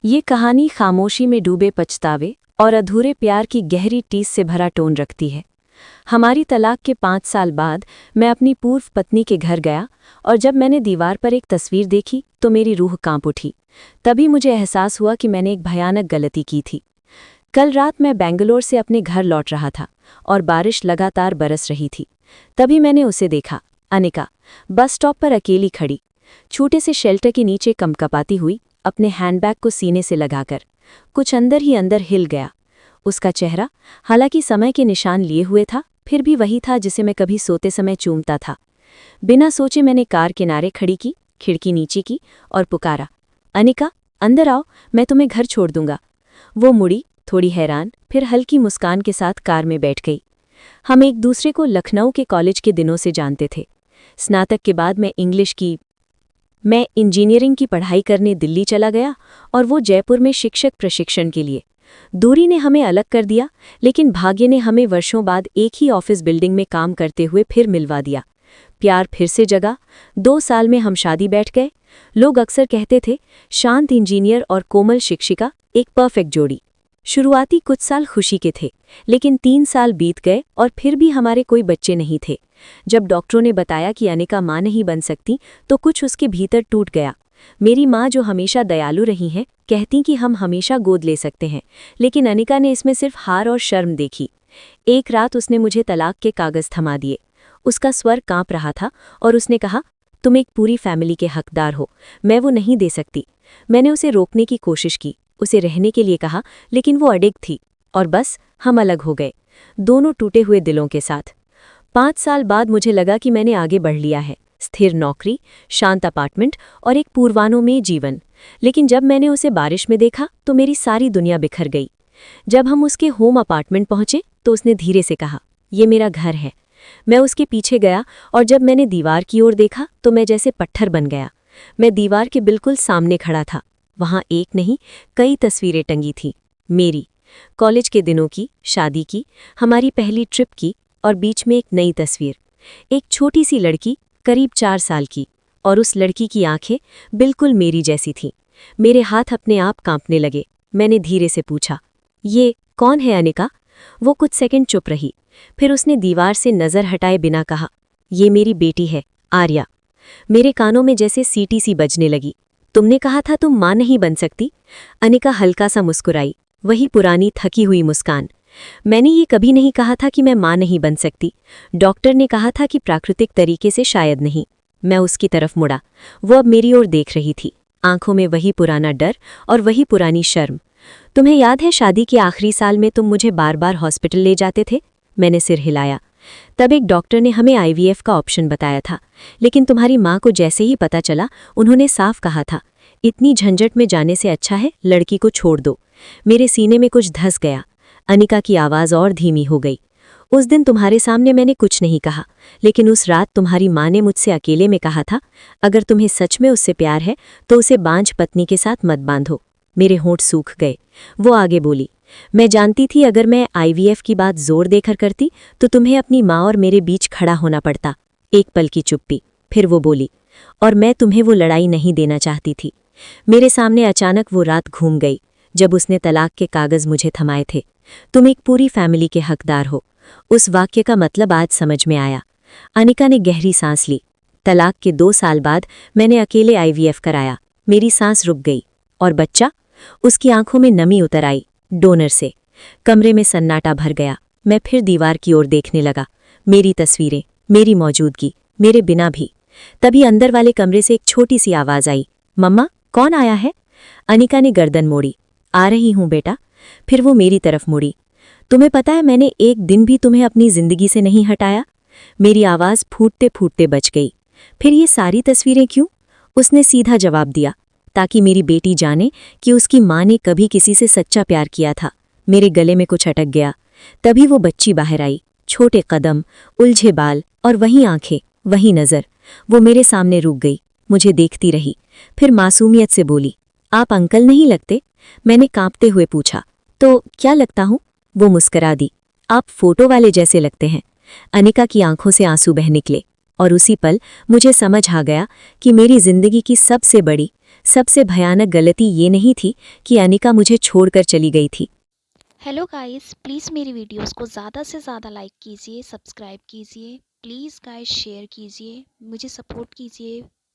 ये कहानी खामोशी में डूबे पछतावे और अधूरे प्यार की गहरी टीस से भरा टोन रखती है। हमारी तलाक के 5 साल बाद मैं अपनी पूर्व पत्नी के घर गया और जब मैंने दीवार पर एक तस्वीर देखी तो मेरी रूह कांप उठी। तभी मुझे एहसास हुआ कि मैंने एक भयानक गलती की थी। कल रात मैं बेंगलोर से अपने घर लौट रहा था और बारिश लगातार बरस रही थी। तभी मैंने उसे देखा, अनिका, बस स्टॉप पर अकेली खड़ी, छोटे से शेल्टर के नीचे कमकपाती हुई, अपने हैंडबैग को सीने से लगाकर। कुछ अंदर ही अंदर हिल गया। उसका चेहरा, हालांकि समय के निशान लिए हुए था, फिर भी वही था जिसे मैं कभी सोते समय चूमता था। बिना सोचे मैंने कार किनारे खड़ी की, खिड़की नीचे की और पुकारा, अनिका, अंदर आओ, मैं तुम्हें घर छोड़ दूंगा। वो मुड़ी, थोड़ी हैरान, फिर हल्की मुस्कान के साथ कार में बैठ गई। हम एक दूसरे को लखनऊ के कॉलेज के दिनों से जानते थे। स्नातक के बाद मैं इंजीनियरिंग की पढ़ाई करने दिल्ली चला गया और वो जयपुर में शिक्षक प्रशिक्षण के लिए। दूरी ने हमें अलग कर दिया, लेकिन भाग्य ने हमें वर्षों बाद एक ही ऑफिस बिल्डिंग में काम करते हुए फिर मिलवा दिया। प्यार फिर से जगा। 2 साल में हम शादी बैठ गए। लोग अक्सर कहते थे, शांत इंजीनियर और कोमल शिक्षिका, एक परफेक्ट जोड़ी। शुरुआती कुछ साल खुशी के थे, लेकिन 3 साल बीत गए और फिर भी हमारे कोई बच्चे नहीं थे। जब डॉक्टरों ने बताया कि अनिका मां नहीं बन सकती, तो कुछ उसके भीतर टूट गया। मेरी माँ, जो हमेशा दयालु रही हैं, कहती कि हम हमेशा गोद ले सकते हैं, लेकिन अनिका ने इसमें सिर्फ हार और शर्म देखी। एक रात उसने मुझे तलाक के कागज थमा दिए। उसका स्वर कांप रहा था और उसने कहा, तुम एक पूरी फैमिली के हकदार हो, मैं वो नहीं दे सकती। मैंने उसे रोकने की कोशिश की, उसे रहने के लिए कहा, लेकिन वो अडिग थी और बस हम अलग हो गए, दोनों टूटे हुए दिलों के साथ। 5 साल बाद मुझे लगा कि मैंने आगे बढ़ लिया है, स्थिर नौकरी, शांत अपार्टमेंट और एक पूर्वानुमेय जीवन। लेकिन जब मैंने उसे बारिश में देखा तो मेरी सारी दुनिया बिखर गई। जब हम उसके होम अपार्टमेंट पहुंचे तो उसने धीरे से कहा, ये मेरा घर है। मैं उसके पीछे गया और जब मैंने दीवार की ओर देखा तो मैं जैसे पत्थर बन गया। मैं दीवार के बिल्कुल सामने खड़ा था। वहां एक नहीं, कई तस्वीरें टंगी थीं। मेरी, कॉलेज के दिनों की, शादी की, हमारी पहली ट्रिप की, और बीच में एक नई तस्वीर, एक छोटी सी लड़की, करीब 4 साल की, और उस लड़की की आंखें बिल्कुल मेरी जैसी थीं। मेरे हाथ अपने आप कांपने लगे। मैंने धीरे से पूछा, ये कौन है अनिका? वो कुछ सेकंड चुप रही, फिर उसने दीवार से नज़र हटाए बिना कहा, ये मेरी बेटी है, आर्या। मेरे कानों में जैसे सीटी सी बजने लगी। तुमने कहा था तुम मां नहीं बन सकती? अनिका हल्का सा मुस्कुराई, वही पुरानी थकी हुई मुस्कान। मैंने ये कभी नहीं कहा था कि मैं मां नहीं बन सकती। डॉक्टर ने कहा था कि प्राकृतिक तरीके से शायद नहीं। मैं उसकी तरफ मुड़ा। वो अब मेरी ओर देख रही थी, आंखों में वही पुराना डर और वही पुरानी शर्म। तुम्हें याद है शादी के आखिरी साल में तुम मुझे बार बार हॉस्पिटल ले जाते थे? मैंने सिर हिलाया। तब एक डॉक्टर ने हमें IVF का ऑप्शन बताया था, लेकिन तुम्हारी माँ को जैसे ही पता चला, उन्होंने साफ कहा था, इतनी झंझट में जाने से अच्छा है लड़की को छोड़ दो। मेरे सीने में कुछ धस गया। अनिका की आवाज़ और धीमी हो गई। उस दिन तुम्हारे सामने मैंने कुछ नहीं कहा, लेकिन उस रात तुम्हारी माँ ने मुझसे अकेले में कहा था, अगर तुम्हें सच में उससे प्यार है तो उसे बांझ पत्नी के साथ मत बांधो। मेरे होंठ सूख गए। वो आगे बोली, मैं जानती थी अगर मैं IVF की बात जोर देकर करती तो तुम्हें अपनी माँ और मेरे बीच खड़ा होना पड़ता। एक पल की चुप्पी, फिर वो बोली, और मैं तुम्हें वो लड़ाई नहीं देना चाहती थी। मेरे सामने अचानक वो रात घूम गई जब उसने तलाक के कागज मुझे थमाए थे। तुम एक पूरी फैमिली के हकदार हो। उस वाक्य का मतलब आज समझ में आया। अनिका ने गहरी सांस ली। तलाक के 2 साल बाद मैंने अकेले IVF कराया। मेरी सांस रुक गई। और बच्चा? उसकी आंखों में नमी उतर आई, डोनर से। कमरे में सन्नाटा भर गया। मैं फिर दीवार की ओर देखने लगा। मेरी तस्वीरें, मेरी मौजूदगी, मेरे बिना भी। तभी अंदर वाले कमरे से एक छोटी सी आवाज़ आई, मम्मा, कौन आया है? अनिका ने गर्दन मोड़ी। आ रही हूं बेटा। फिर वो मेरी तरफ मुड़ी। तुम्हें पता है मैंने एक दिन भी तुम्हें अपनी जिंदगी से नहीं हटाया? मेरी आवाज़ फूटते फूटते बच गई। फिर ये सारी तस्वीरें क्यों? उसने सीधा जवाब दिया, ताकि मेरी बेटी जाने कि उसकी माँ ने कभी किसी से सच्चा प्यार किया था। मेरे गले में कुछ अटक गया। तभी वो बच्ची बाहर आई, छोटे कदम, उलझे बाल और वही आंखें, वही नज़र। वो मेरे सामने रुक गई, मुझे देखती रही, फिर मासूमियत से बोली, आप अंकल नहीं लगते? मैंने कांपते हुए पूछा, तो क्या लगता हूँ? वो मुस्करा दी, आप फोटो वाले जैसे लगते हैं। अनिका की आंखों से आंसू बह निकले और उसी पल मुझे समझ आ गया कि मेरी जिंदगी की सबसे बड़ी, सबसे भयानक गलती ये नहीं थी कि अनिका मुझे छोड़कर चली गई थी। हेलो गाइस, प्लीज़ मेरी वीडियोस को ज़्यादा से ज़्यादा लाइक कीजिए, सब्सक्राइब कीजिए। प्लीज़ गाइस शेयर कीजिए, मुझे सपोर्ट कीजिए।